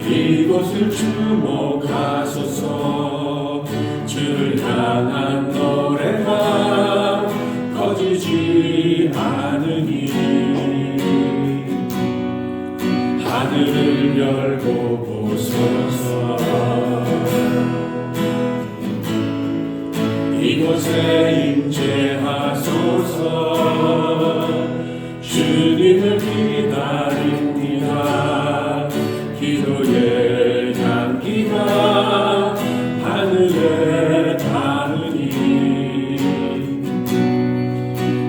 이곳을 주목하소서. 주를 향한 노래가 꺼지지 않으니 하늘을 열고 보소서. 이곳에 임재하소서. 주님을 기다립니다. 기도의 향기가 하늘에 닿으니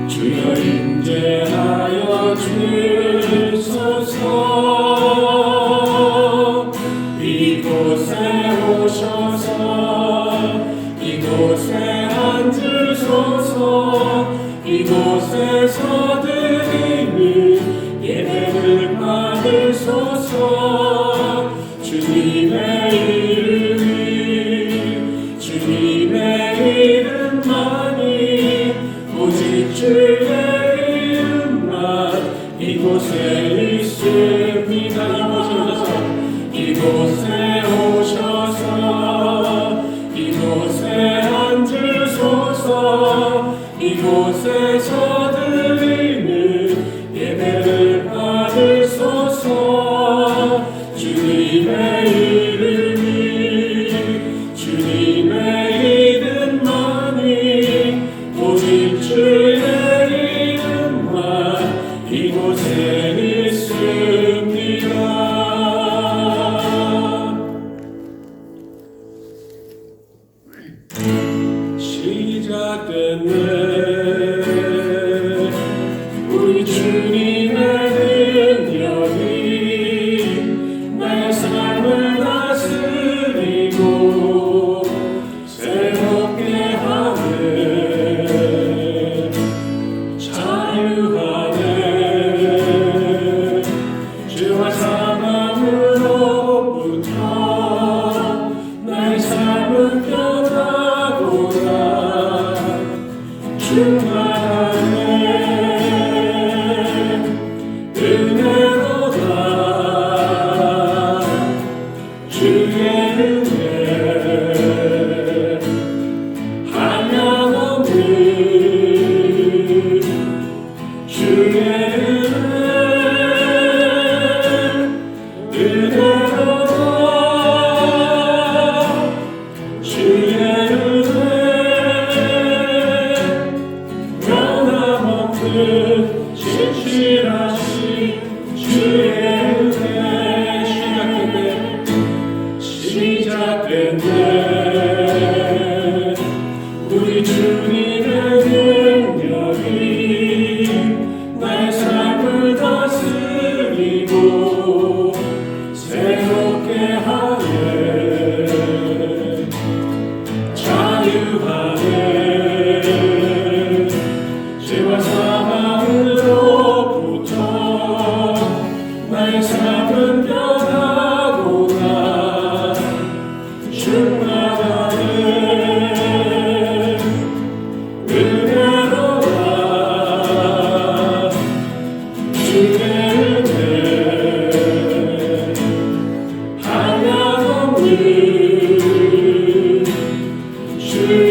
주여 임재하여 주소서. 이곳에 오셔서 이곳에 앉으소서. 이곳에서 드리는 예배를 받으소서. 주님의 이름만이 오직 주의 이름만 이곳에 있습니다. 이곳에 오셔서 이곳에 앉으소서. 이곳에서 드리는 예배를 받으소서. 주님의 이름만이 오직 주의 이름만 이곳에 있습니다. 시작됐네. 우리 주님의 능력이 나의 삶을 다스리고 새롭게 하네. 자유하네. 죄와 사망으로부터 나의 삶은 변하고자 충만하네. 은혜로다. 주의 은혜 한량없는 주의 은혜로다. 주의 은혜 변함없는 신실하신 주의 은혜. 시작됐네. 우리 주님의 능력이 나의 삶을 다스리고 새롭게 하네. 자유하네. 죄와 사망으로부터 나의 삶은 변하고나 충만하네. 은혜로다. 주의 은혜 한량없는 주의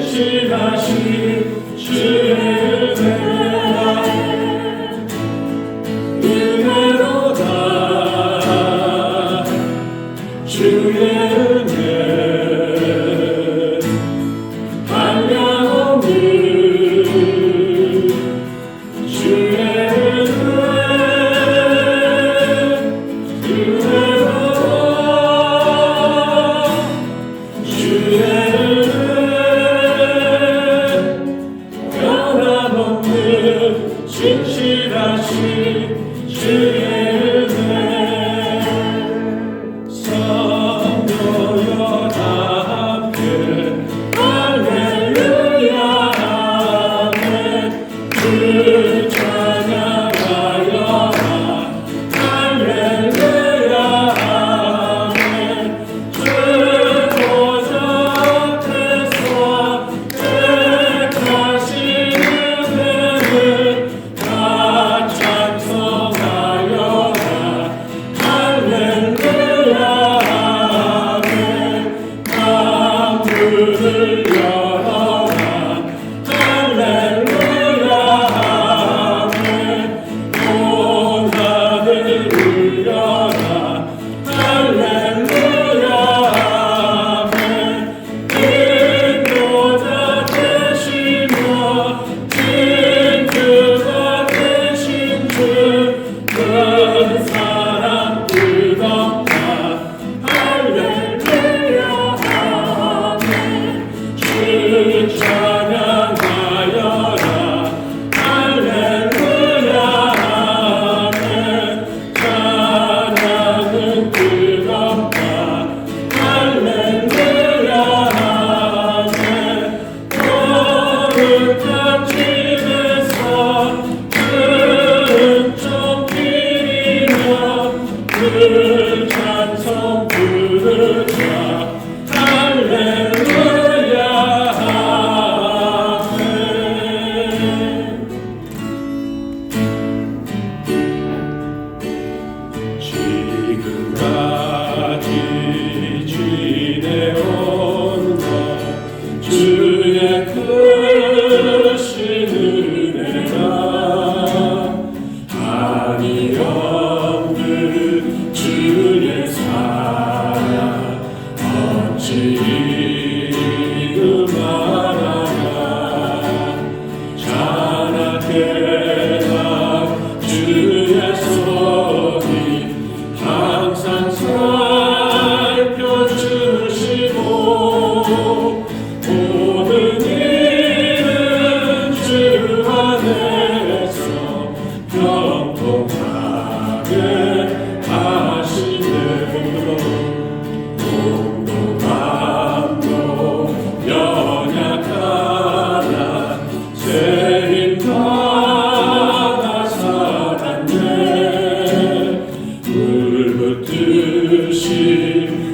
신실하신 주의 은혜로다. 주의 은혜 한량없는 주의 신실하신 주의 은혜. 성도여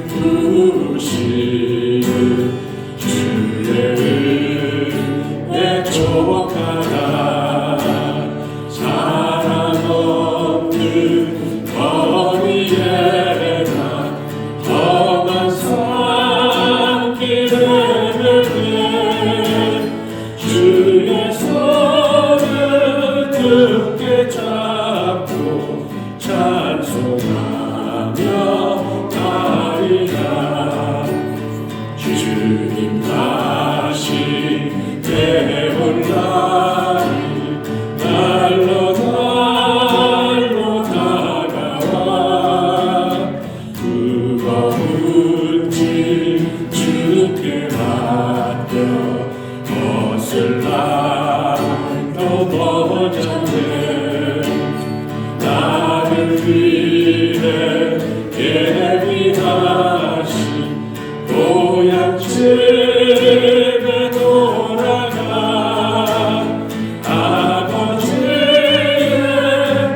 부르시는 주의 은혜 족하다 사랑 없는 거리에나 험한 산길을 주의 손을 굳게 잡고 찬송하며 가리라 주님 다시 내올 날이 날로 다가와 무거운 짐 주께 맡겨 벗을 날도 머졌네 나를 위해 예비하신 고향집에 돌아가 아버지의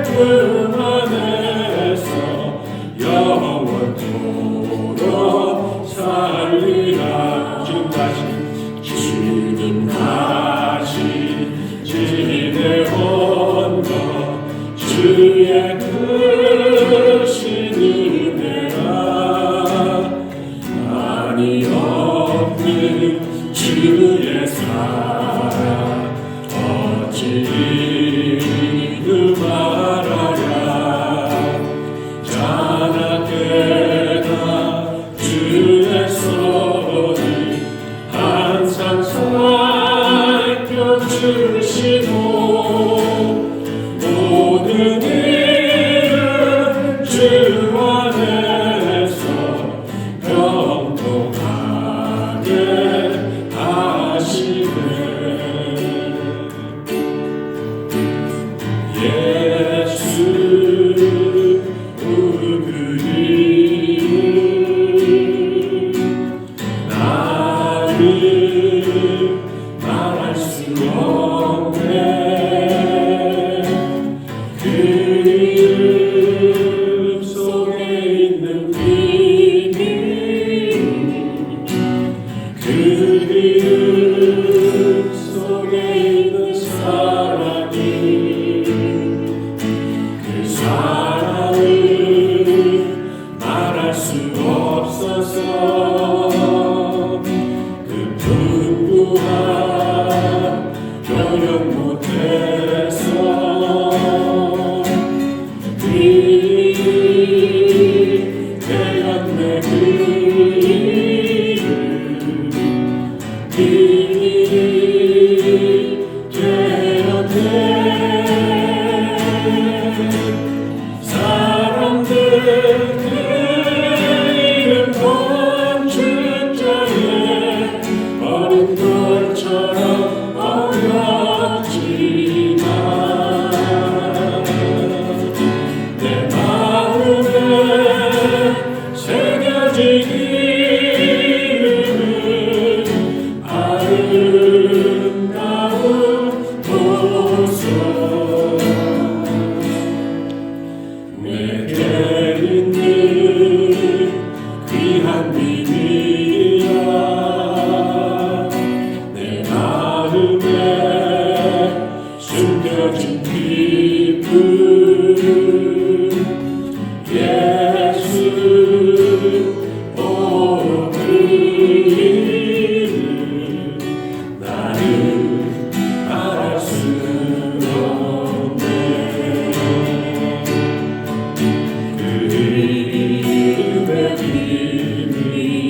품 안에서 영원토록 살리라 주님 다시 지내온 것 주의 크신 은혜가 많이 없는 주의 사랑 어찌 이루 말하랴 자나깨나 주의 손이 항상 살펴주시고 모든 일을 주 안에서 평통하게 하시네 예수 그리 나를 말할 수 없네 그 이름 속에 있는 비밀 그 이름 속에 있는 사랑이 그 사랑을 말할 수 없어서 그 풍부한 표현 못해서 되었네 그 일이 되었네 사람들 그 이름 범죄자에 어린 돌처럼 어렵지만 내 마음에 새겨진 이름은 아름다운 보석 내게 있는 귀한 비밀이야 내 마음에 숨겨진 기쁨 예수 오 그 이름 나는 말할 수 없네 그 이름의 비밀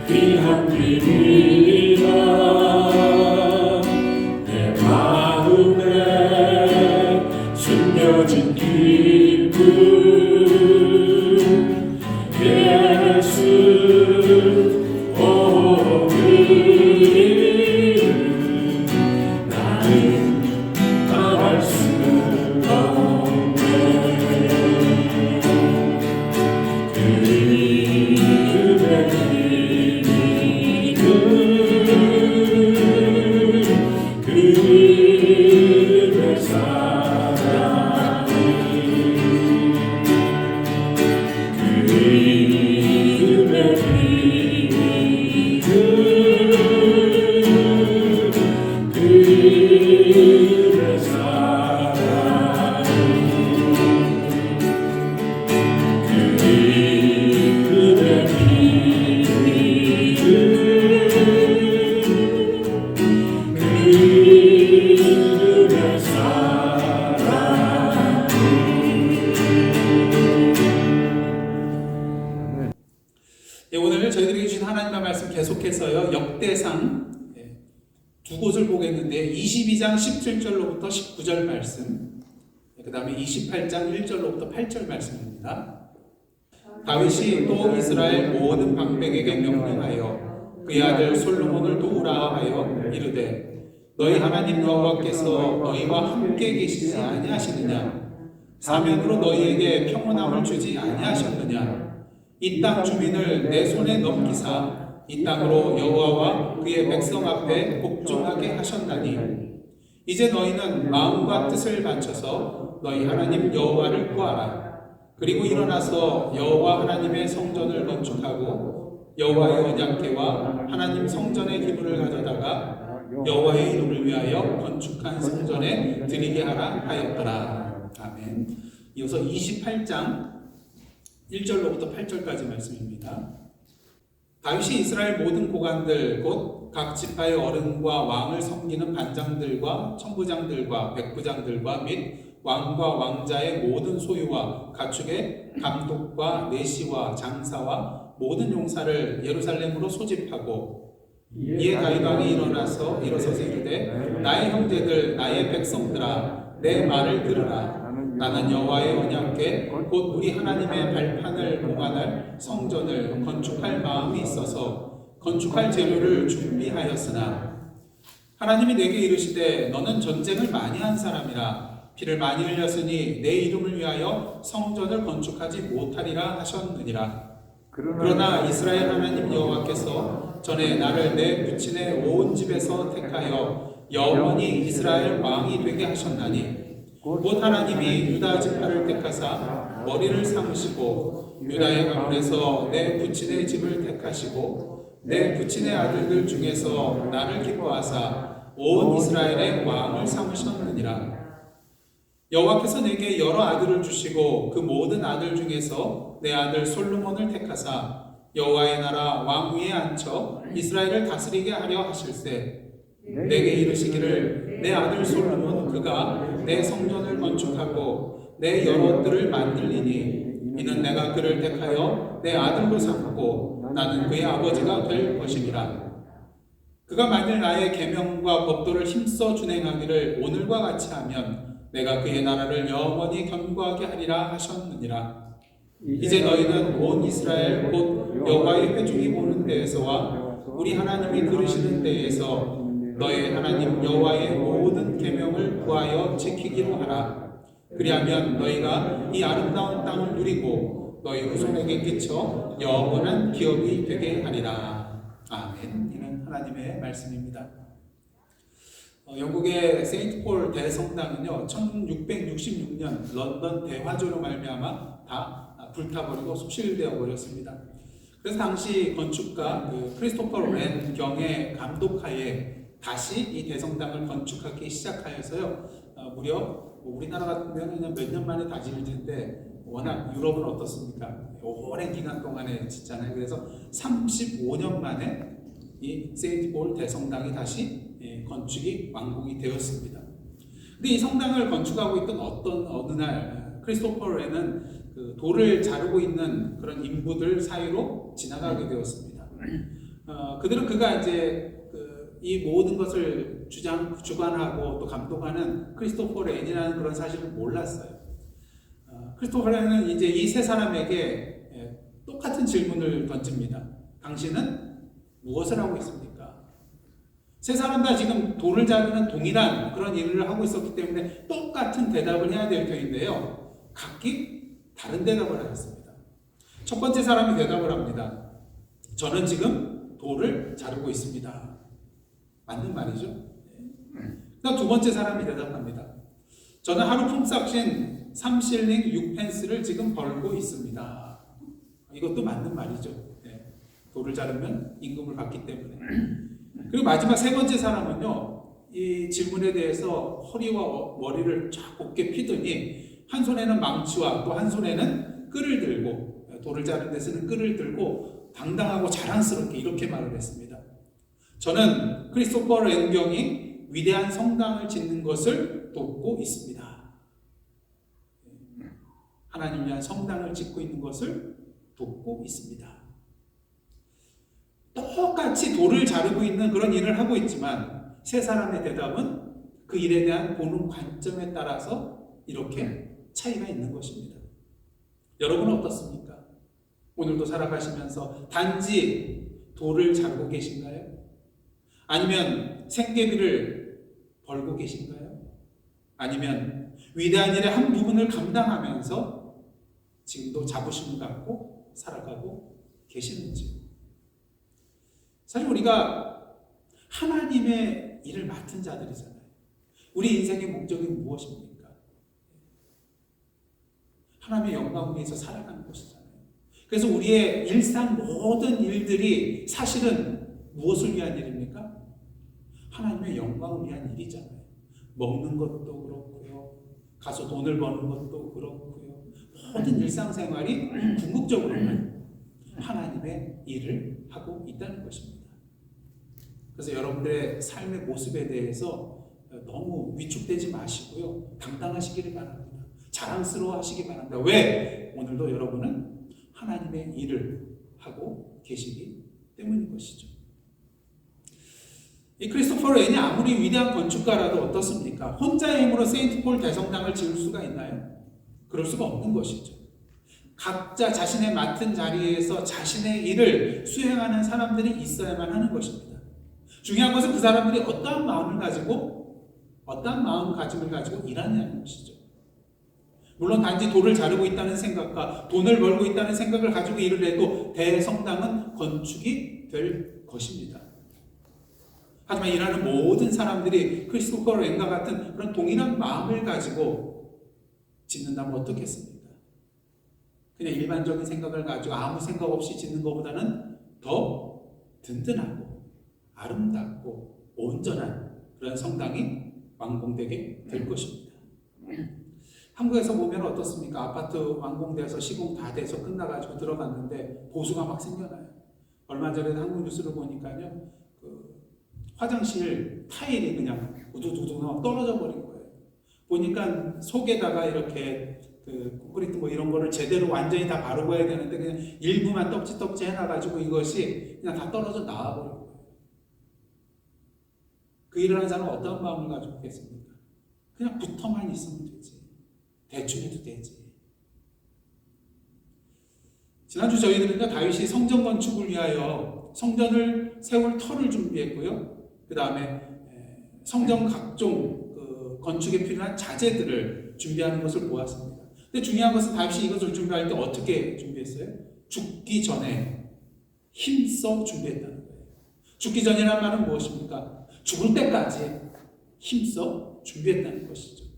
귀한 비밀이라 내 마음에 숨겨진 기쁨 예수 오 그를 나는 말할 수 없네 그의 사랑이 그의 비밀 그의 사랑이 그의 비밀 그의 사랑이. 오늘 저희들에게 주신 하나님의 말씀 계속해서요 역대상 두 곳을 보겠는데 22장 17절로부터 19절 말씀, 그 다음에 28장 1절로부터 8절 말씀입니다. 다윗이 또 이스라엘 모든 방백에게 명령하여 그의 아들 솔로몬을 도우라 하여 이르되 너희 하나님 여호와께서 너희와 함께 계시지 아니하시느냐? 사면으로 너희에게 평온함을 주지 아니하셨느냐? 이 땅 주민을 내 손에 넘기사 이 땅으로 여호와와 그의 백성 앞에 복종하게 하셨나니 이제 너희는 마음과 뜻을 바쳐서 너희 하나님 여호와를 구하라. 그리고 일어나서 여호와 하나님의 성전을 건축하고 여호와의 언약궤와 하나님 성전의 기물을 가져다가 여호와의 이름을 위하여 건축한 성전에 드리게 하라 하였더라. 아멘. 이어서 28장 1절로부터 8절까지 말씀입니다. 다윗이 이스라엘 모든 고관들 곧 각 지파의 어른과 왕을 섬기는 반장들과 천부장들과 백부장들과 및 왕과 왕자의 모든 소유와 가축의 감독과 내시와 장사와 모든 용사를 예루살렘으로 소집하고 이에 다윗 왕이 일어서서 이르되 나의 형제들 나의 백성들아 내 말을 들으라. 나는 여호와의 언약궤 곧 우리 하나님의 발판을 봉안할 성전을 건축할 마음이 있어서 건축할 재료를 준비하였으나 하나님이 내게 이르시되 너는 전쟁을 많이 한 사람이라 피를 많이 흘렸으니 내 이름을 위하여 성전을 건축하지 못하리라 하셨느니라. 그러나 이스라엘 하나님 여호와께서 전에 나를 내 부친의 온 집에서 택하여 영원히 이스라엘 왕이 되게 하셨나니 곧 하나님이 유다 지파를 택하사 머리를 삼으시고 유다의 가문에서 내 부친의 집을 택하시고 내 부친의 아들들 중에서 나를 기뻐하사 온 이스라엘의 왕을 삼으셨느니라. 여호와께서 내게 여러 아들을 주시고 그 모든 아들 중에서 내 아들 솔로몬을 택하사 여호와의 나라 왕 위에 앉혀 이스라엘을 다스리게 하려 하실세. 내게 이르시기를 내 아들 솔로몬 그가 내 성전을 건축하고 내 여러 뜰을 만들리니 이는 내가 그를 택하여 내 아들로 삼고 나는 그의 아버지가 될 것이니라. 그가 만일 나의 계명과 법도를 힘써 준행하기를 오늘과 같이 하면 내가 그의 나라를 영원히 견고하게 하리라 하셨느니라. 이제 너희는 온 이스라엘 곧 여호와의 회중이 보는 데에서와 우리 하나님이 들으시는 데에서 너의 하나님 여호와의 모든 계명을 구하여 지키기로 하라. 그리하면 너희가 이 아름다운 땅을 누리고 너희 후손에게 끼쳐 영원한 기업이 되게 하리라. 아멘. 이는 하나님의 말씀입니다. 영국의 세인트 폴 대성당은요 1666년 런던 대화조로 말미암아 다 불타버리고 소실되어 버렸습니다. 그래서 당시 건축가 크리스토퍼 렌 경의 감독하에 다시 이 대성당을 건축하기 시작하여서요 무려 우리나라 같은 경우는 몇 년 만에 다 지을 텐데 워낙 유럽은 어떻습니까? 오랜 기간 동안에 짓잖아요. 그래서 35년 만에 이 세인트 폴 대성당이 다시 건축이 완공이 되었습니다. 근데 이 성당을 건축하고 있던 어느 날 크리스토퍼 렌은 그 돌을 자르고 있는 그런 인부들 사이로 지나가게 되었습니다. 그들은 그가 이제 이 모든 것을 주관하고 또 감독하는 크리스토퍼 렌이라는 그런 사실을 몰랐어요. 크리스토퍼 렌은 이제 이 세 사람에게 똑같은 질문을 던집니다. 당신은 무엇을 하고 있습니까? 세 사람 다 지금 돌을 자르는 동일한 그런 일을 하고 있었기 때문에 똑같은 대답을 해야 될 터인데요. 각기 다른 대답을 하였습니다. 첫 번째 사람이 대답을 합니다. 저는 지금 돌을 자르고 있습니다. 맞는 말이죠. 그다음 두 번째 사람이 대답합니다. 저는 하루 품삯인 3실링 6펜스를 지금 벌고 있습니다. 이것도 맞는 말이죠. 돌을 자르면 임금을 받기 때문에. 그리고 마지막 세 번째 사람은요, 이 질문에 대해서 허리와 머리를 쫙 곱게 피더니 한 손에는 망치와 또 한 손에는 끌을 들고, 돌을 자르는 데 쓰는 끌을 들고 당당하고 자랑스럽게 이렇게 말을 했습니다. 저는 크리스토퍼 렌 경이 위대한 성당을 짓는 것을 돕고 있습니다. 하나님 위한 성당을 짓고 있는 것을 돕고 있습니다. 똑같이 돌을 자르고 있는 그런 일을 하고 있지만 세 사람의 대답은 그 일에 대한 보는 관점에 따라서 이렇게 차이가 있는 것입니다. 여러분은 어떻습니까? 오늘도 살아가시면서 단지 돌을 자르고 계신가요? 아니면 생계비를 벌고 계신가요? 아니면 위대한 일의 한 부분을 감당하면서 지금도 자부심을 갖고 살아가고 계시는지. 사실 우리가 하나님의 일을 맡은 자들이잖아요. 우리 인생의 목적이 무엇입니까? 하나님의 영광을 위해서 살아가는 것이잖아요. 그래서 우리의 일상 모든 일들이 사실은 무엇을 위한 일입니까? 하나님의 영광을 위한 일이잖아요. 먹는 것도 그렇고요. 가서 돈을 버는 것도 그렇고요. 모든 일상생활이 궁극적으로는 하나님의 일을 하고 있다는 것입니다. 그래서 여러분들의 삶의 모습에 대해서 너무 위축되지 마시고요. 당당하시기를 바랍니다. 자랑스러워 하시기 바랍니다. 왜? 오늘도 여러분은 하나님의 일을 하고 계시기 때문인 것이죠. 이 크리스토퍼 렌이 아무리 위대한 건축가라도 어떻습니까? 혼자의 힘으로 세인트 폴 대성당을 지을 수가 있나요? 그럴 수가 없는 것이죠. 각자 자신의 맡은 자리에서 자신의 일을 수행하는 사람들이 있어야만 하는 것입니다. 중요한 것은 그 사람들이 어떠한 마음을 가지고 어떠한 마음가짐을 가지고 일하냐는 것이죠. 물론 단지 돌을 자르고 있다는 생각과 돈을 벌고 있다는 생각을 가지고 일을 해도 대성당은 건축이 될 것입니다. 하지만 일하는 모든 사람들이 크리스토퍼 렌과 같은 그런 동일한 마음을 가지고 짓는다면 어떻겠습니까? 그냥 일반적인 생각을 가지고 아무 생각 없이 짓는 것보다는 더 든든하고 아름답고 온전한 그런 성당이 완공되게 될 것입니다. 한국에서 보면 어떻습니까? 아파트 완공돼서 시공 다 돼서 끝나가지고 들어갔는데 보수가 막 생겨나요. 얼마 전에 한국 뉴스를 보니까요, 화장실 타일이 그냥 우두두두 떨어져 버린 거예요. 보니까 속에다가 이렇게 콘크리트 뭐 이런 거를 제대로 완전히 다 바르고 해야 되는데 그냥 일부만 떡지떡지 해놔가지고 이것이 그냥 다 떨어져 나와버린 거예요. 그 일을 하는 사람은 어떤 마음을 가지고 있겠습니까? 그냥 붙어만 있으면 되지. 대충 해도 되지. 지난주 저희들은요, 다윗이 성전 건축을 위하여 성전을 세울 터를 준비했고요. 그 다음에 성전 각종 건축에 필요한 자재들을 준비하는 것을 보았습니다. 근데 중요한 것은 다윗이 이것을 준비할 때 어떻게 준비했어요? 죽기 전에 힘써 준비했다는 거예요. 죽기 전이라는 말은 무엇입니까? 죽을 때까지 힘써 준비했다는 것이죠.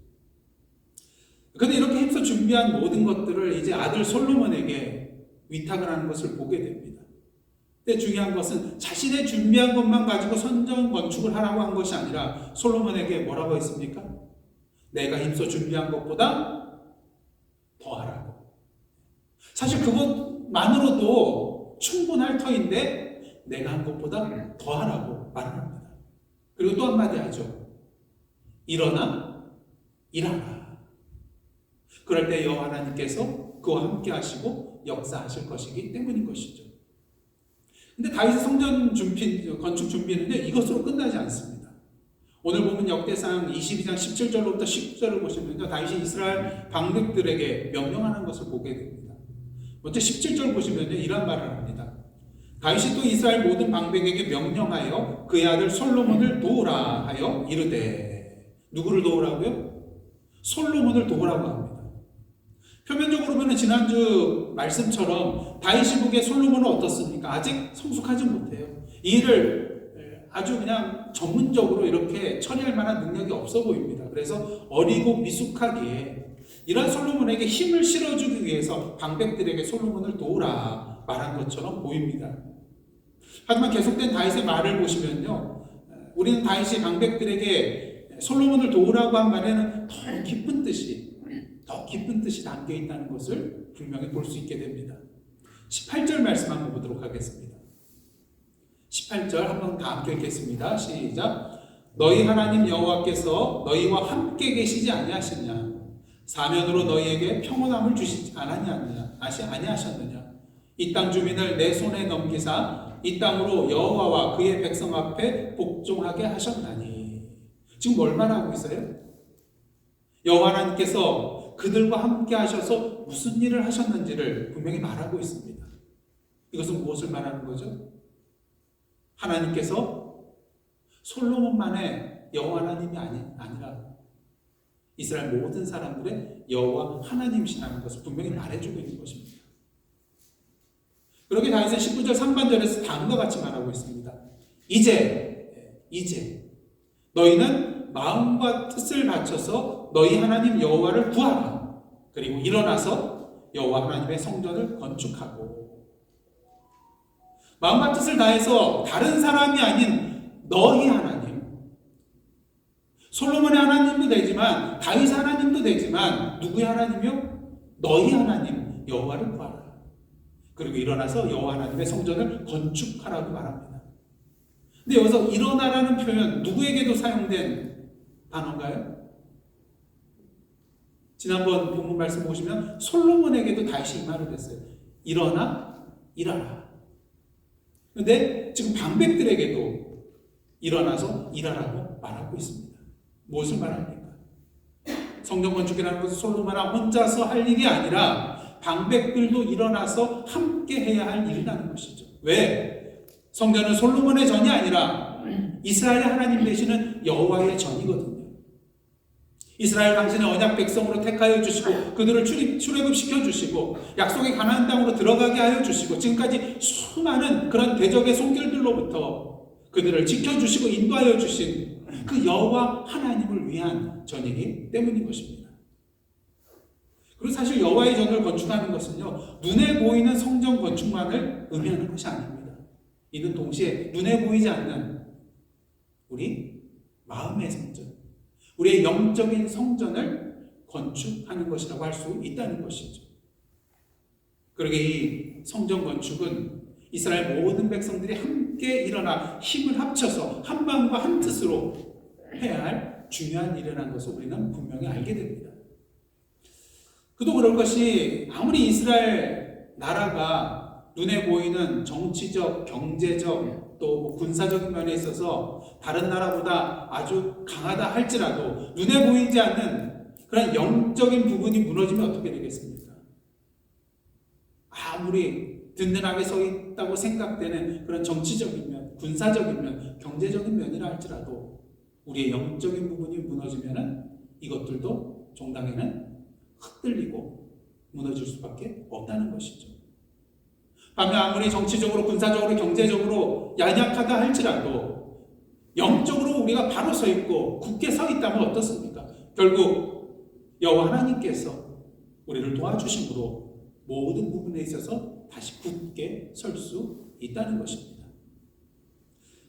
그런데 이렇게 힘써 준비한 모든 것들을 이제 아들 솔로몬에게 위탁을 하는 것을 보게 됩니다. 근데 중요한 것은 자신의 준비한 것만 가지고 성전 건축을 하라고 한 것이 아니라 솔로몬에게 뭐라고 했습니까? 내가 힘써 준비한 것보다 더 하라고. 사실 그것만으로도 충분할 터인데 내가 한 것보다 더 하라고 말을 합니다. 그리고 또 한마디 하죠. 일어나 일하라. 그럴 때 여호와 하나님께서 그와 함께 하시고 역사하실 것이기 때문인 것이죠. 근데 다윗의 성전 건축 준비는요, 이것으로 끝나지 않습니다. 오늘 보면 역대상 22장 17절로부터 19절을 보시면요, 다윗이 이스라엘 방백들에게 명령하는 것을 보게 됩니다. 먼저 17절 보시면요, 이런 말을 합니다. 다윗이 또 이스라엘 모든 방백에게 명령하여 그의 아들 솔로몬을 도우라 하여 이르되, 누구를 도우라고요? 솔로몬을 도우라고 합니다. 표면적으로 보면 지난주 말씀처럼 다윗이 보기에 솔로몬은 어떻습니까? 아직 성숙하지 못해요. 이 일을 아주 그냥 전문적으로 이렇게 처리할 만한 능력이 없어 보입니다. 그래서 어리고 미숙하기에 이런 솔로몬에게 힘을 실어주기 위해서 방백들에게 솔로몬을 도우라 말한 것처럼 보입니다. 하지만 계속된 다윗의 말을 보시면요, 우리는 다윗이 방백들에게 솔로몬을 도우라고 한 말에는 더 깊은 뜻이 담겨 있다는 것을 분명히 볼 수 있게 됩니다. 18절 말씀 한번 보도록 하겠습니다. 18절 한번 다 함께 읽겠습니다. 시작. 너희 하나님 여호와께서 너희와 함께 계시지 아니하셨냐? 사면으로 너희에게 평온함을 주시지 아니하셨느냐? 이 땅 주민을 내 손에 넘기사 이 땅으로 여호와와 그의 백성 앞에 복종하게 하셨나니. 지금 뭘 말하고 있어요? 여호와 하나님께서 그들과 함께 하셔서 무슨 일을 하셨는지를 분명히 말하고 있습니다. 이것은 무엇을 말하는 거죠? 하나님께서 솔로몬만의 여호와 하나님이 아니라 이스라엘 모든 사람들의 여호와 하나님이시라는 것을 분명히 말해주고 있는 것입니다. 그렇게 다윗은 19절 상반절에서 다음과 같이 말하고 있습니다. 이제 너희는 마음과 뜻을 바쳐서 너희 하나님 여호와를 구하라. 그리고 일어나서 여호와 하나님의 성전을 건축하고. 마음과 뜻을 다해서 다른 사람이 아닌 너희 하나님, 솔로몬의 하나님도 되지만 다윗의 하나님도 되지만 누구의 하나님이요? 너희 하나님 여호와를 구하라. 그리고 일어나서 여호와 하나님의 성전을 건축하라고 말합니다. 근데 여기서 일어나라는 표현 누구에게도 사용된 단어인가요? 지난번 본문 말씀 보시면 솔로몬에게도 다시 이 말을 했어요. 일어나라. 그런데 지금 방백들에게도 일어나서 일하라고 말하고 있습니다. 무엇을 말합니까? 성전 건축이라는 것은 솔로몬 혼자서 할 일이 아니라 방백들도 일어나서 함께 해야 할 일이라는 것이죠. 왜? 성전은 솔로몬의 전이 아니라 이스라엘의 하나님 되시는 여호와의 전이거든요. 이스라엘 당신의 언약 백성으로 택하여 주시고 그들을 출애굽시켜 주시고 약속의 가나안 땅으로 들어가게 하여 주시고 지금까지 수많은 그런 대적의 손길들로부터 그들을 지켜주시고 인도하여 주신 그 여호와 하나님을 위한 전이기 때문인 것입니다. 그리고 사실 여호와의 전을 건축하는 것은요, 눈에 보이는 성전 건축만을 의미하는 것이 아닙니다. 이는 동시에 눈에 보이지 않는 우리 마음의 성전, 우리의 영적인 성전을 건축하는 것이라고 할 수 있다는 것이죠. 그러게 이 성전 건축은 이스라엘 모든 백성들이 함께 일어나 힘을 합쳐서 한 마음과 한 뜻으로 해야 할 중요한 일이라는 것을 우리는 분명히 알게 됩니다. 그도 그럴 것이 아무리 이스라엘 나라가 눈에 보이는 정치적, 경제적, 또 군사적인 면에 있어서 다른 나라보다 아주 강하다 할지라도 눈에 보이지 않는 그런 영적인 부분이 무너지면 어떻게 되겠습니까? 아무리 든든하게 서 있다고 생각되는 그런 정치적인 면, 군사적인 면, 경제적인 면이라 할지라도 우리의 영적인 부분이 무너지면은 이것들도 종당에는 흔들리고 무너질 수밖에 없다는 것이죠. 반면 아무리 정치적으로, 군사적으로, 경제적으로 연약하다 할지라도 영적으로 우리가 바로 서 있고 굳게 서 있다면 어떻습니까? 결국 여호와 하나님께서 우리를 도와주심으로 모든 부분에 있어서 다시 굳게 설 수 있다는 것입니다.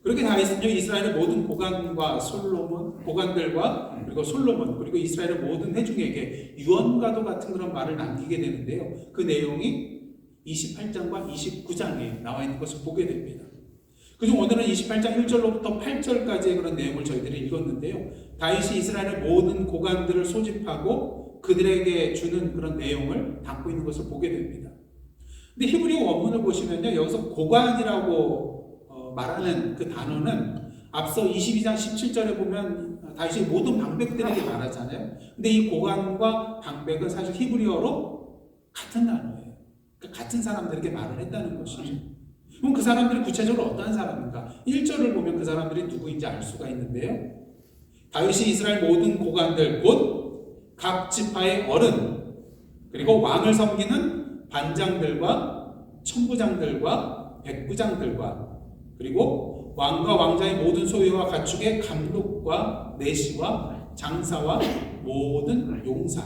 그렇게 다윗은요, 이스라엘의 모든 고관들과 그리고 솔로몬 그리고 이스라엘의 모든 회중에게 유언과도 같은 그런 말을 남기게 되는데요. 그 내용이 28장과 29장에 나와 있는 것을 보게 됩니다. 그중 오늘은 28장 1절로부터 8절까지의 그런 내용을 저희들이 읽었는데요. 다윗이 이스라엘의 모든 고관들을 소집하고 그들에게 주는 그런 내용을 담고 있는 것을 보게 됩니다. 근데 히브리어 원문을 보시면요, 여기서 고관이라고 말하는 그 단어는 앞서 22장 17절에 보면 다윗이 모든 방백들에게 말하잖아요. 근데 이 고관과 방백은 사실 히브리어로 같은 단어예요. 그러니까 같은 사람들에게 말을 했다는 것이죠. 그럼 그 사람들이 구체적으로 어떤 사람인가? 1절을 보면 그 사람들이 누구인지 알 수가 있는데요. 다윗이 이스라엘 모든 고관들 곧 각 지파의 어른 그리고 왕을 섬기는 반장들과 천부장들과 백부장들과 그리고 왕과 왕자의 모든 소유와 가축의 감독과 내시와 장사와 모든 용사,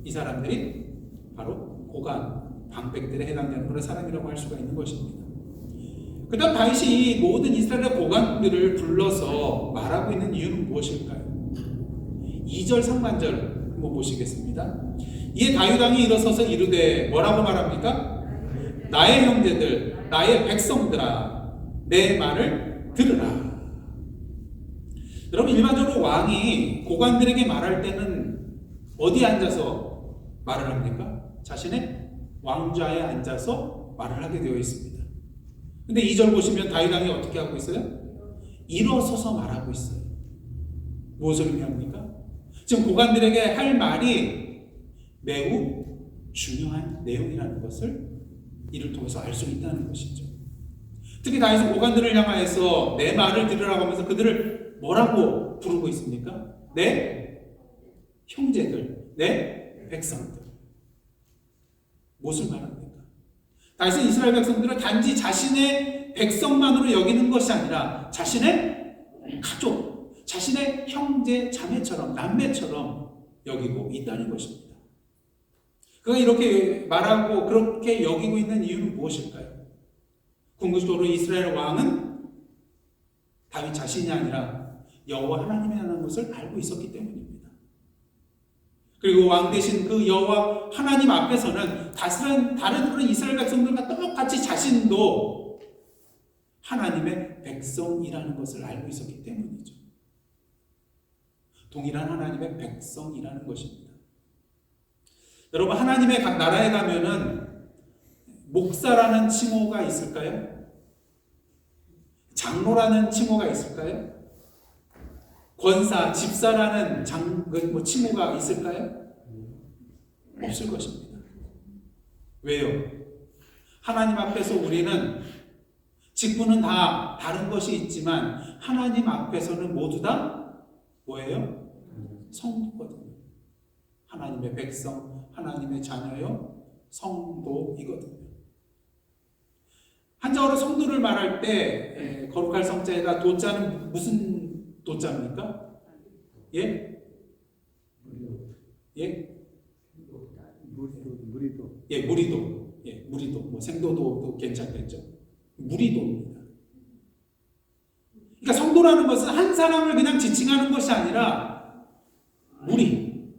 이 사람들이 바로 고관, 방백들에 해당되는 그런 사람이라고 할 수가 있는 것입니다. 그 다음 다윗이 이 모든 이스라엘의 고관들을 불러서 말하고 있는 이유는 무엇일까요? 2절 상반절 한번 보시겠습니다. 이에 다윗 왕이 일어서서 이르되 뭐라고 말합니까? 나의 형제들, 나의 백성들아, 내 말을 들으라. 여러분, 일반적으로 왕이 고관들에게 말할 때는 어디에 앉아서 말을 합니까? 자신의 왕좌에 앉아서 말을 하게 되어 있습니다. 근데 2절 보시면 다윗 왕이 어떻게 하고 있어요? 일어서서 말하고 있어요. 무엇을 의미합니까? 지금 고관들에게 할 말이 매우 중요한 내용이라는 것을 이를 통해서 알 수 있다는 것이죠. 특히 다윗은 고관들을 향하여서 내 말을 들으라고 하면서 그들을 뭐라고 부르고 있습니까? 내 형제들, 내 백성들. 무엇을 말합니까? 다윗은 이스라엘 백성들을 단지 자신의 백성만으로 여기는 것이 아니라 자신의 가족, 자신의 형제, 자매처럼, 남매처럼 여기고 있다는 것입니다. 그가 이렇게 말하고 그렇게 여기고 있는 이유는 무엇일까요? 궁극적으로 이스라엘 왕은 다윗 자신이 아니라 여호와 하나님이라는 것을 알고 있었기 때문입니다. 그리고 왕 대신 그 여호와 하나님 앞에서는 다른 그런 이스라엘 백성들과 똑같이 자신도 하나님의 백성이라는 것을 알고 있었기 때문이죠. 동일한 하나님의 백성이라는 것입니다. 여러분, 하나님의 각 나라에 가면은 목사라는 칭호가 있을까요? 장로라는 칭호가 있을까요? 권사, 집사라는 칭호가 있을까요? 없을 것입니다. 왜요? 하나님 앞에서 우리는 직분은 다 다른 것이 있지만 하나님 앞에서는 모두 다 뭐예요? 성도거든요. 하나님의 백성, 하나님의 자녀요, 성도이거든요. 한자어로 성도를 말할 때 거룩할 성자에다 도자는 무슨 도자입니까? 예? 예? 무리도. 예, 무리도. 예, 무리도. 뭐 생도도 괜찮겠죠. 무리도입니다. 그러니까 성도라는 것은 한 사람을 그냥 지칭하는 것이 아니라 무리,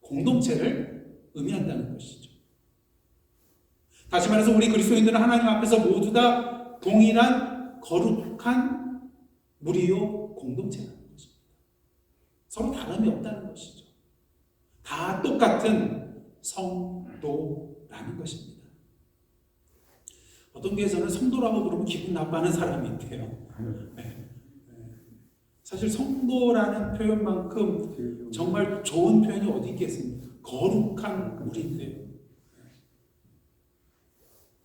공동체를 의미한다는 것이죠. 다시 말해서 우리 그리스도인들은 하나님 앞에서 모두 다 동일한 거룩한 무리요 공동체라는 것입니다. 서로 다름이 없다는 것이죠. 다 똑같은 성도라는 것입니다. 어떤 교회에서는 성도라고 그러면 기분 나빠하는 사람이 있대요. 네. 사실 성도라는 표현만큼 정말 좋은 표현이 어디 있겠습니까? 거룩한 무리인데요.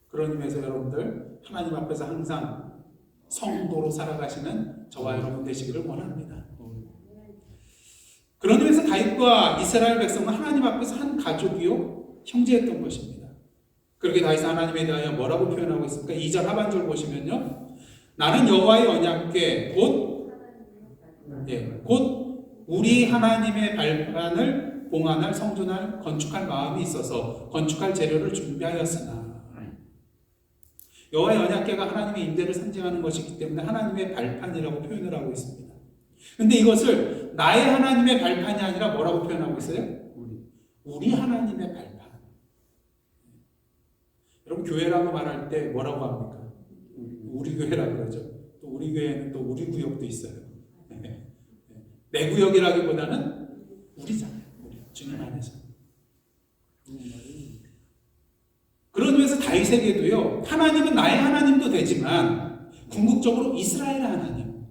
그런 의미에서 여러분들 하나님 앞에서 항상 성도로 살아가시는 저와 여러분 되시기를 원합니다. 그런 의미에서 다윗과 이스라엘 백성은 하나님 앞에서 한 가족이요 형제였던 것입니다. 그렇게 다윗은 하나님에 대하여 뭐라고 표현하고 있습니까? 2절 하반절 보시면요, 나는 여호와의 언약궤 곧 우리 하나님의 발판을 봉안할 성전할 건축할 마음이 있어서 건축할 재료를 준비하였으나, 여호와의 언약궤가 하나님의 임재를 상징하는 것이기 때문에 하나님의 발판이라고 표현을 하고 있습니다. 근데 이것을 나의 하나님의 발판이 아니라 뭐라고 표현하고 있어요? 우리 하나님의 발판. 여러분, 교회라고 말할 때 뭐라고 합니까? 우리 교회라고 그러죠. 또 우리 교회는 또 우리 구역도 있어요. 내 구역이라기보다는 우리잖아요. 우리 주님 되지만 궁극적으로 이스라엘의 하나님,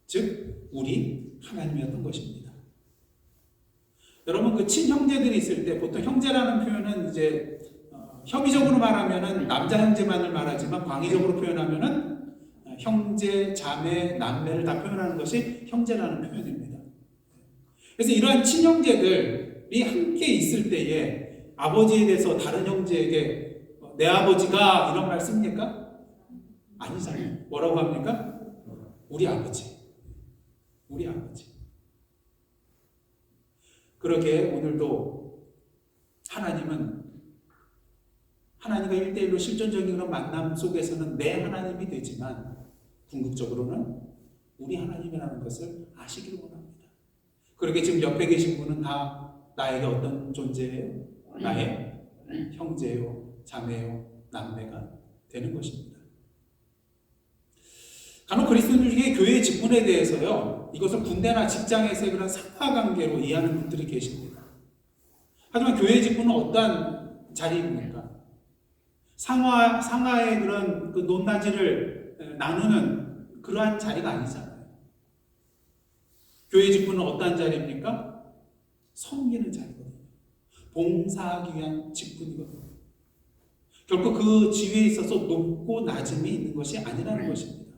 즉 우리 하나님이었던 것입니다. 여러분, 그 친형제들이 있을 때 보통 형제라는 표현은 이제 협의적으로 말하면은 남자 형제만을 말하지만 광의적으로 표현하면은 형제, 자매, 남매를 다 표현하는 것이 형제라는 표현입니다. 그래서 이러한 친형제들이 함께 있을 때에 아버지에 대해서 다른 형제에게 내 아버지가 이런 말 씁니까? 아니잖아요. 뭐라고 합니까? 우리 아버지. 우리 아버지. 그렇게 오늘도 하나님은 하나님과 1대1로 실존적인 그런 만남 속에서는 내 하나님이 되지만 궁극적으로는 우리 하나님이라는 것을 아시기를 원합니다. 그렇게 지금 옆에 계신 분은 다 나에게 어떤 존재예요? 나의 형제요, 자매요, 남매가 되는 것입니다. 간혹 그리스도인들 중에 교회 직분에 대해서요, 이것을 군대나 직장에서의 그런 상하관계로 이해하는 분들이 계십니다. 하지만 교회 직분은 어떠한 자리입니까? 상하의 그런 그 논다지를 나누는 그러한 자리가 아니잖아요. 교회 직분은 어떠한 자리입니까? 섬기는 자리거든요. 봉사하기 위한 직분이거든요. 결코 그 지위에 있어서 높고 낮음이 있는 것이 아니라는 것입니다.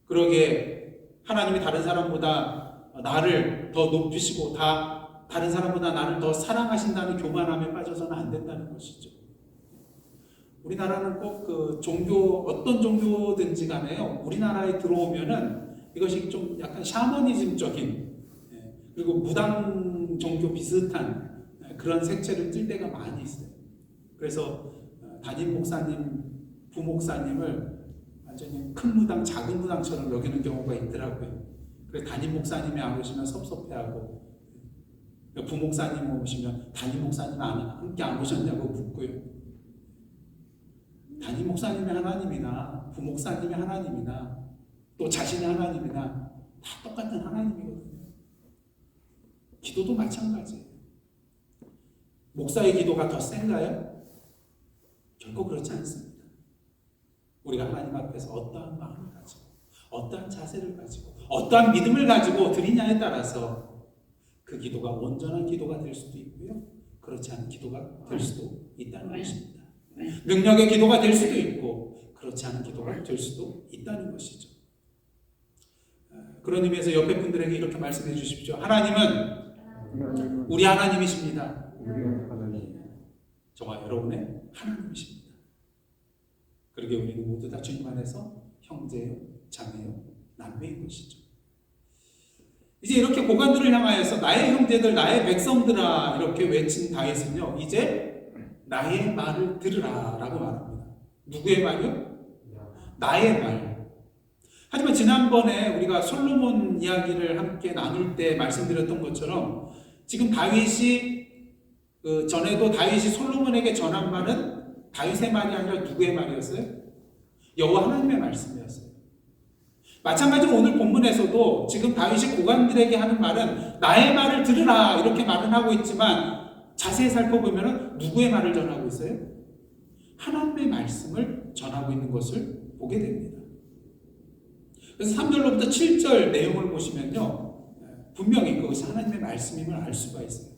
그러게 하나님이 다른 사람보다 나를 더 높이시고 다른 사람보다 나를 더 사랑하신다는 교만함에 빠져서는 안 된다는 것이죠. 우리나라는 꼭 그 종교, 어떤 종교든지 간에요, 우리나라에 들어오면은 이것이 좀 약간 샤머니즘적인, 그리고 무당 종교 비슷한 그런 색채를 띨 때가 많이 있어요. 그래서 담임 목사님, 부목사님을 완전히 큰 무당, 작은 무당처럼 여기는 경우가 있더라고요. 그래서 담임 목사님이 안 오시면 섭섭해하고, 부목사님 오시면 담임 목사님 함께 안 오셨냐고 묻고요. 담임 목사님의 하나님이나 부목사님의 하나님이나 또 자신의 하나님이나 다 똑같은 하나님이거든요. 기도도 마찬가지예요. 목사의 기도가 더 센가요? 결코 그렇지 않습니다. 우리가 하나님 앞에서 어떠한 마음을 가지고 어떠한 자세를 가지고 어떠한 믿음을 가지고 드리냐에 따라서 그 기도가 온전한 기도가 될 수도 있고요, 그렇지 않은 기도가 될 수도 있다는 것입니다. 능력의 기도가 될 수도 있고 그렇지 않은 기도가 될 수도 있다는 것이죠. 그런 의미에서 옆에 분들에게 이렇게 말씀해 주십시오. 하나님은 우리 하나님이십니다. 저와 여러분의 하나님이십니다. 그러게 우리는 모두 다 주님 안에서 형제요, 자매요, 남매인 것이죠. 이제 이렇게 고관들을 향하여서 나의 형제들, 나의 백성들아 이렇게 외친 다윗은요, 이제 나의 말을 들으라 라고 말합니다. 누구의 말이요? 나의 말. 하지만 지난번에 우리가 솔로몬 이야기를 함께 나눌 때 말씀드렸던 것처럼 지금 다윗이 전에도 다윗이 솔로몬에게 전한 말은 다윗의 말이 아니라 누구의 말이었어요? 여호와 하나님의 말씀이었어요. 마찬가지로 오늘 본문에서도 지금 다윗이 고관들에게 하는 말은 나의 말을 들으라 이렇게 말은 하고 있지만 자세히 살펴보면 누구의 말을 전하고 있어요? 하나님의 말씀을 전하고 있는 것을 보게 됩니다. 그래서 3절로부터 7절 내용을 보시면요, 분명히 그것이 하나님의 말씀임을 알 수가 있어요.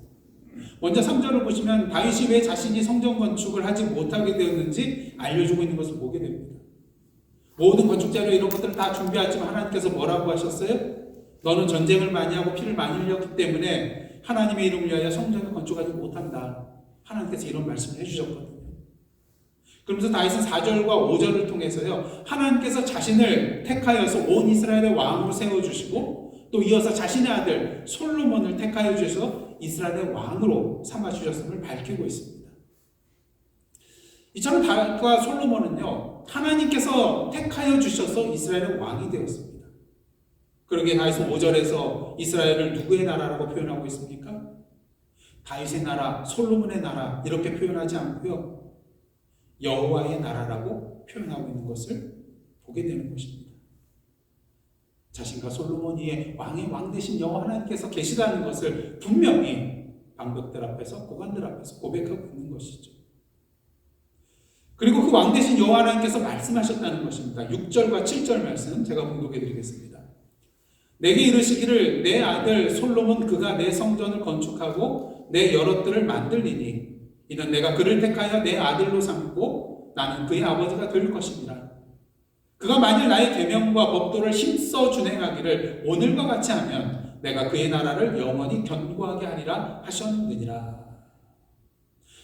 먼저 3절을 보시면 다윗이 왜 자신이 성전 건축을 하지 못하게 되었는지 알려주고 있는 것을 보게 됩니다. 모든 건축 자료 이런 것들을 다 준비하지만 하나님께서 뭐라고 하셨어요? 너는 전쟁을 많이 하고 피를 많이 흘렸기 때문에 하나님의 이름을 위하여 성전을 건축하지 못한다. 하나님께서 이런 말씀을 해주셨거든요. 그러면서 다윗은 4절과 5절을 통해서요, 하나님께서 자신을 택하여서 온 이스라엘의 왕으로 세워주시고 또 이어서 자신의 아들 솔로몬을 택하여 주셔서 이스라엘의 왕으로 삼아주셨음을 밝히고 있습니다. 이처럼 다윗과 솔로몬은요, 하나님께서 택하여 주셔서 이스라엘의 왕이 되었습니다. 그러기에 다윗은 5절에서 이스라엘을 누구의 나라라고 표현하고 있습니까? 다윗의 나라, 솔로몬의 나라 이렇게 표현하지 않고요, 여호와의 나라라고 표현하고 있는 것을 보게 되는 것입니다. 자신과 솔로몬 위에 왕의 왕 되신 여호와 하나님께서 계시다는 것을 분명히 방백들 앞에서, 고관들 앞에서 고백하고 있는 것이죠. 그리고 그 왕 대신 여호와 하나님께서 말씀하셨다는 것입니다. 6절과 7절 말씀 제가 봉독해 드리겠습니다. 내게 이르시기를 내 아들 솔로몬 그가 내 성전을 건축하고 내 여럿들을 만들리니 이는 내가 그를 택하여 내 아들로 삼고 나는 그의 아버지가 될 것이니라. 그가 만일 나의 계명과 법도를 힘써 준행하기를 오늘과 같이 하면 내가 그의 나라를 영원히 견고하게 하리라 하셨느니라.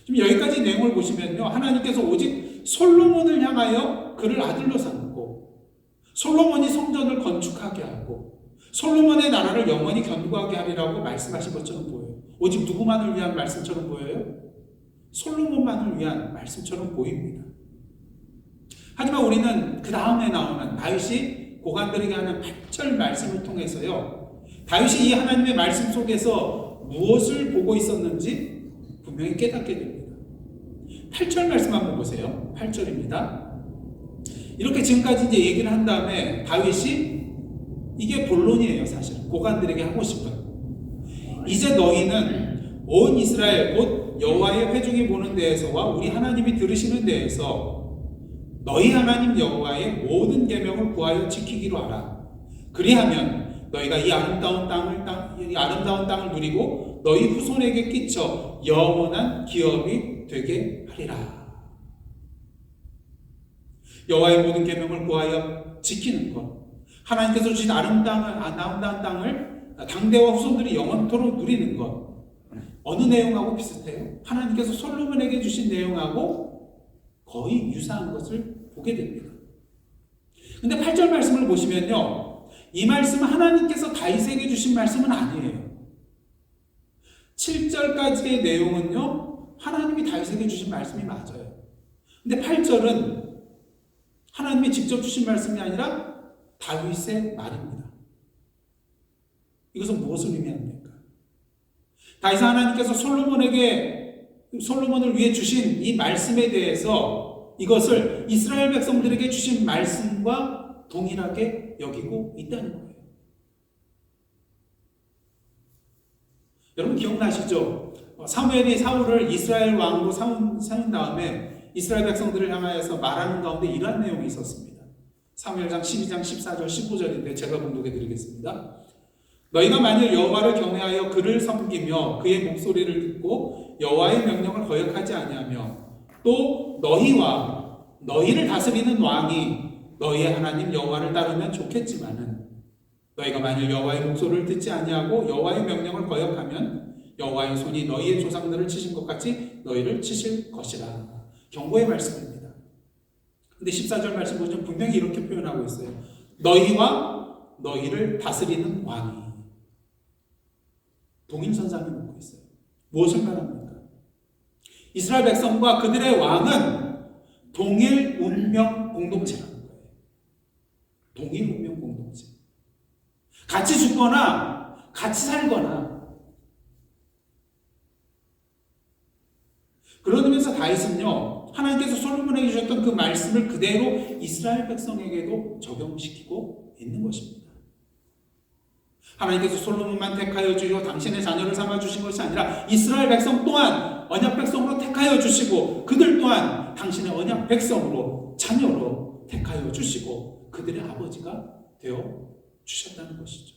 지금 여기까지 내용을 보시면요, 하나님께서 오직 솔로몬을 향하여 그를 아들로 삼고 솔로몬이 성전을 건축하게 하고 솔로몬의 나라를 영원히 견고하게 하리라고 말씀하신 것처럼 보여요. 오직 누구만을 위한 말씀처럼 보여요? 솔로몬만을 위한 말씀처럼 보입니다. 하지만 우리는 그 다음에 나오는 다윗이 고관들에게 하는 8절 말씀을 통해서요, 다윗이 이 하나님의 말씀 속에서 무엇을 보고 있었는지 분명히 깨닫게 됩니다. 8절 말씀 한번 보세요. 8절입니다. 이렇게 지금까지 이제 얘기를 한 다음에 다윗이 이게 본론이에요. 사실 고관들에게 하고 싶은, 이제 너희는 온 이스라엘 곧 여호와의 회중이 보는 데에서와 우리 하나님이 들으시는 데에서 너희 하나님 여호와의 모든 계명을 구하여 지키기로 하라. 그리하면 너희가 이 아름다운 땅을 누리고 너희 후손에게 끼쳐 영원한 기업이 되게 하리라. 여호와의 모든 계명을 구하여 지키는 것, 하나님께서 주신 아름다운 땅을 당대와 후손들이 영원토록 누리는 것, 어느 내용하고 비슷해요? 하나님께서 솔로몬에게 주신 내용하고 거의 유사한 것을 보게 됩니다. 근데 8절 말씀을 보시면요, 이 말씀은 하나님께서 다윗에게 주신 말씀은 아니에요. 7절까지의 내용은요, 하나님이 다윗에게 주신 말씀이 맞아요. 근데 8절은 하나님이 직접 주신 말씀이 아니라 다윗의 말입니다. 이것은 무엇을 의미합니까? 다윗은 하나님께서 솔로몬을 위해 주신 이 말씀에 대해서 이것을 이스라엘 백성들에게 주신 말씀과 동일하게 여기고 있다는 거예요. 여러분 기억나시죠? 사무엘이 사울을 이스라엘 왕으로 세운 다음에 이스라엘 백성들을 향하여서 말하는 가운데 이러한 내용이 있었습니다. 사무엘상 12장 14절 15절인데 제가 봉독해 드리겠습니다. 너희가 만일 여호와를 경외하여 그를 섬기며 그의 목소리를 듣고 여호와의 명령을 거역하지 아니하며 또 너희와 너희를 다스리는 왕이 너희의 하나님 여호와를 따르면 좋겠지만은 너희가 만일 여호와의 목소리를 듣지 아니하고 여호와의 명령을 거역하면 여호와의 손이 너희의 조상들을 치신 것 같이 너희를 치실 것이라. 경고의 말씀입니다. 근데 14절 말씀 보시면 분명히 이렇게 표현하고 있어요. 너희와 너희를 다스리는 왕이. 동일선상에 놓고 있어요. 무엇을 말합니까? 이스라엘 백성과 그들의 왕은 동일 운명 공동체라는 거예요. 동일 운명 공동체. 같이 죽거나 같이 살거나. 그러면서 다윗은요, 하나님께서 솔로몬에게 주셨던 그 말씀을 그대로 이스라엘 백성에게도 적용시키고 있는 것입니다. 하나님께서 솔로몬만 택하여 주시고 당신의 자녀를 삼아 주신 것이 아니라 이스라엘 백성 또한 언약 백성으로 택하여 주시고 그들 또한 당신의 언약 백성으로 자녀로 택하여 주시고 그들의 아버지가 되어 주셨다는 것이죠.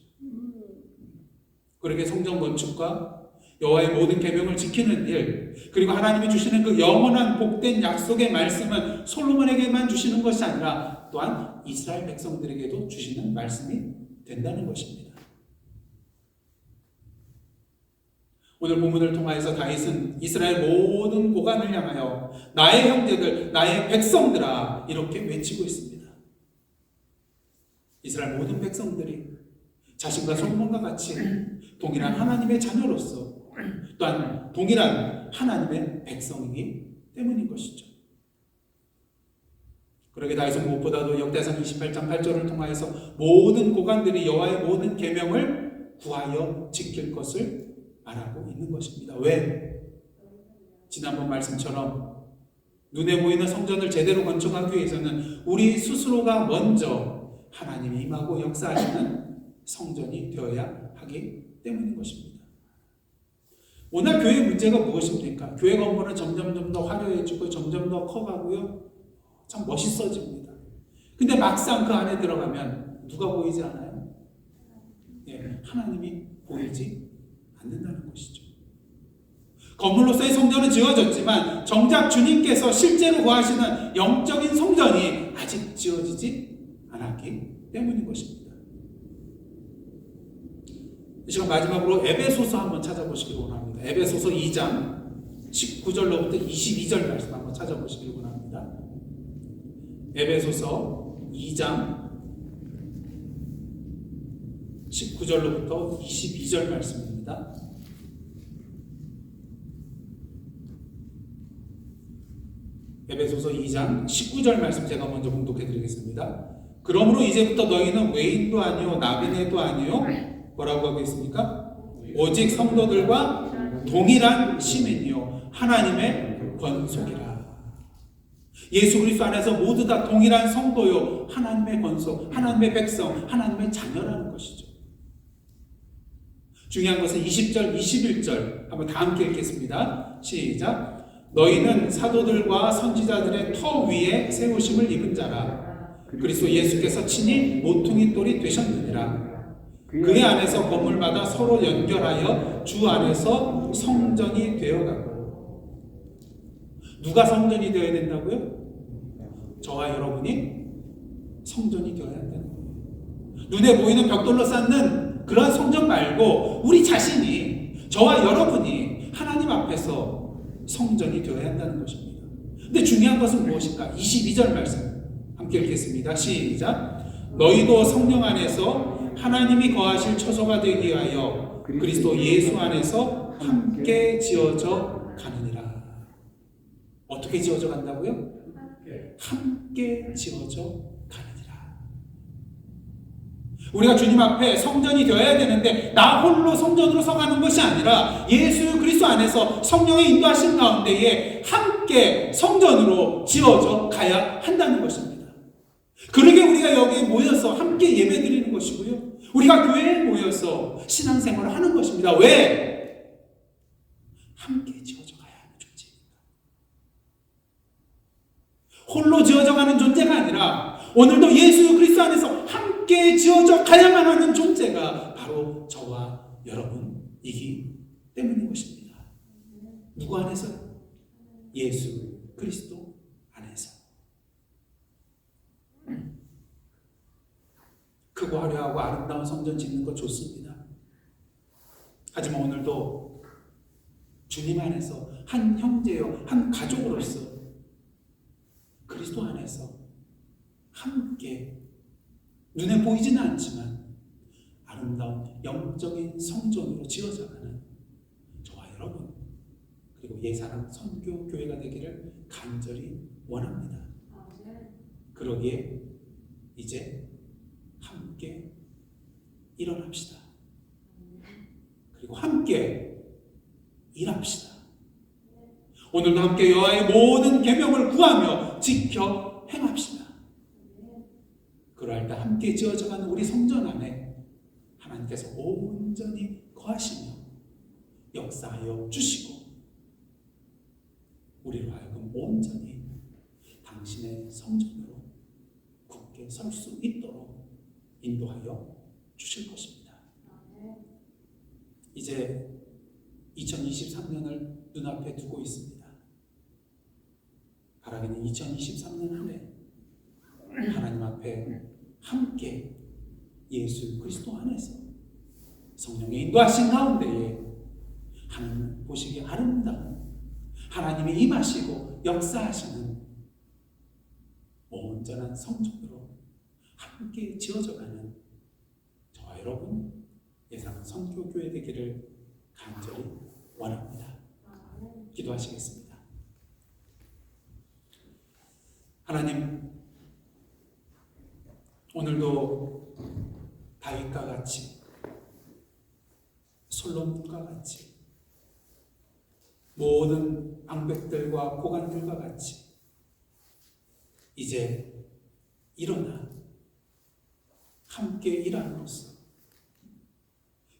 그렇게 성전 건축과 여호와의 모든 계명을 지키는 일, 그리고 하나님이 주시는 그 영원한 복된 약속의 말씀은 솔로몬에게만 주시는 것이 아니라 또한 이스라엘 백성들에게도 주시는 말씀이 된다는 것입니다. 오늘 본문을 통하여서 다윗은 이스라엘 모든 고관을 향하여 나의 형제들, 나의 백성들아 이렇게 외치고 있습니다. 이스라엘 모든 백성들이 자신과 솔로몬과 같이 동일한 하나님의 자녀로서 또한 동일한 하나님의 백성이기 때문인 것이죠. 그러게 다윗은 무엇보다도 역대상 28장 8절을 통하여서 모든 고관들이 여호와의 모든 계명을 구하여 지킬 것을 말하고 있는 것입니다. 왜? 지난번 말씀처럼 눈에 보이는 성전을 제대로 건축하기 위해서는 우리 스스로가 먼저 하나님이 임하고 역사하시는 성전이 되어야 하기 때문인 것입니다. 오늘 교회의 문제가 무엇입니까? 교회 건물은 점점 더 화려해지고 점점 더 커가고요. 참 멋있어집니다. 근데 막상 그 안에 들어가면 누가 보이지 않아요? 예, 하나님이 보이지 않는다는 것이죠. 건물로서의 성전은 지어졌지만 정작 주님께서 실제로 거하시는 영적인 성전이 아직 지어지지 않았기 때문인 것입니다. 이 시간 마지막으로 에베소서 한번 찾아보시기 원합니다. 에베소서 2장 19절로부터 22절 말씀 한번 찾아보시기 원합니다. 에베소서 2장 19절로부터 22절 말씀입니다. 에베소서 2장 19절 말씀 제가 먼저 봉독해 드리겠습니다. 그러므로 이제부터 너희는 외인도 아니요 나그네도 아니요 뭐라고 하고 있습니까? 오직 성도들과 동일한 시민이요 하나님의 권속이라. 예수 그리스도 안에서 모두 다 동일한 성도요 하나님의 권속, 하나님의 백성, 하나님의 자녀라는 것이죠. 중요한 것은 20절, 21절 한번 다 함께 읽겠습니다. 시작. 너희는 사도들과 선지자들의 터 위에 세우심을 입은 자라. 그리스도 예수께서 친히 모퉁이 돌이 되셨느니라. 그의 안에서 건물마다 서로 연결하여 주 안에서 성전이 되어가고. 누가 성전이 되어야 된다고요? 저와 여러분이 성전이 되어야 한다는 거예요. 눈에 보이는 벽돌로 쌓는 그런 성전 말고 우리 자신이, 저와 여러분이 하나님 앞에서 성전이 되어야 한다는 것입니다. 근데 중요한 것은 무엇일까? 22절 말씀 함께 읽겠습니다. 시작. 너희도 성령 안에서 하나님이 거하실 처소가 되기 위하여 그리스도 예수 안에서 함께 지어져 가느니라. 어떻게 지어져 간다고요? 함께 지어져 가느니라. 우리가 주님 앞에 성전이 되어야 되는데 나 홀로 성전으로 서가는 것이 아니라 예수 그리스도 안에서 성령의 인도하신 가운데에 함께 성전으로 지어져 가야 한다는 것입니다. 그러게 우리가 여기에 모여서 함께 예배드리는 것이고요. 우리가 교회에 모여서 신앙생활을 하는 것입니다. 왜? 함께 지어져 가야 하는 존재입니다. 홀로 지어져 가는 존재가 아니라 오늘도 예수 그리스도 안에서 함께 지어져 가야만 하는 존재가 바로 저와 여러분이기 때문인 것입니다. 누구 안에서요? 예수 그리스도 안에서. 크고 화려하고 아름다운 성전 짓는 것 좋습니다. 하지만 오늘도 주님 안에서 한 형제요, 한 가족으로서 그리스도 안에서 함께 눈에 보이지는 않지만 아름다운 영적인 성전으로 지어져가는 저와 여러분, 그리고 예사랑 선교 교회가 되기를 간절히 원합니다. 그러기에 이제 함께 일어납시다. 그리고 함께 일합시다. 오늘도 함께 여호와의 모든 계명을 구하며 지켜 행합시다. 그러할 때 함께 지어져가는 우리 성전 안에 하나님께서 온전히 거하시며 역사하여 주시고 우리로 하여금 온전히 당신의 성전으로 굳게 설 수 있도록 인도하여 주실 것입니다. 이제 2023년을 눈앞에 두고 있습니다. 바라기는 2023년 한 해 하나님 앞에 함께 예수 그리스도 안에서 성령의 인도하신 가운데에 하나님 보시기에 아름다운 하나님이 임하시고 역사하시는 온전한 성전으로 함께 지어져가는 저와 여러분 예상 선교교회 되기를 간절히 원합니다. 기도하시겠습니다. 하나님, 오늘도 다윗과 같이 솔로몬과 같이 모든 방백들과 고관들과 같이 이제 일어나 함께 일함으로써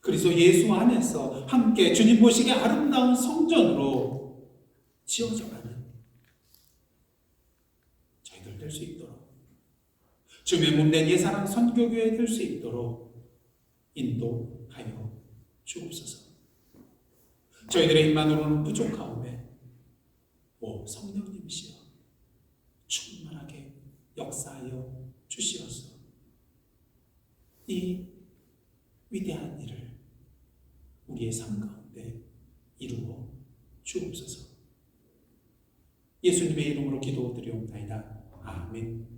그리스도 예수 안에서 함께 주님 보시기에 아름다운 성전으로 지어져가는 저희들 될 될 수 있도록, 주님의 몸된 예사랑 선교교회 될 수 있도록 인도하여 주옵소서. 저희들의 힘만으로는 부족하오매 오 성령님이시여 충만하게 역사하여 주시옵소서. 이 위대한 일을 우리의 삶 가운데 이루어 주옵소서. 예수님의 이름으로 기도드리옵나이다. 아멘.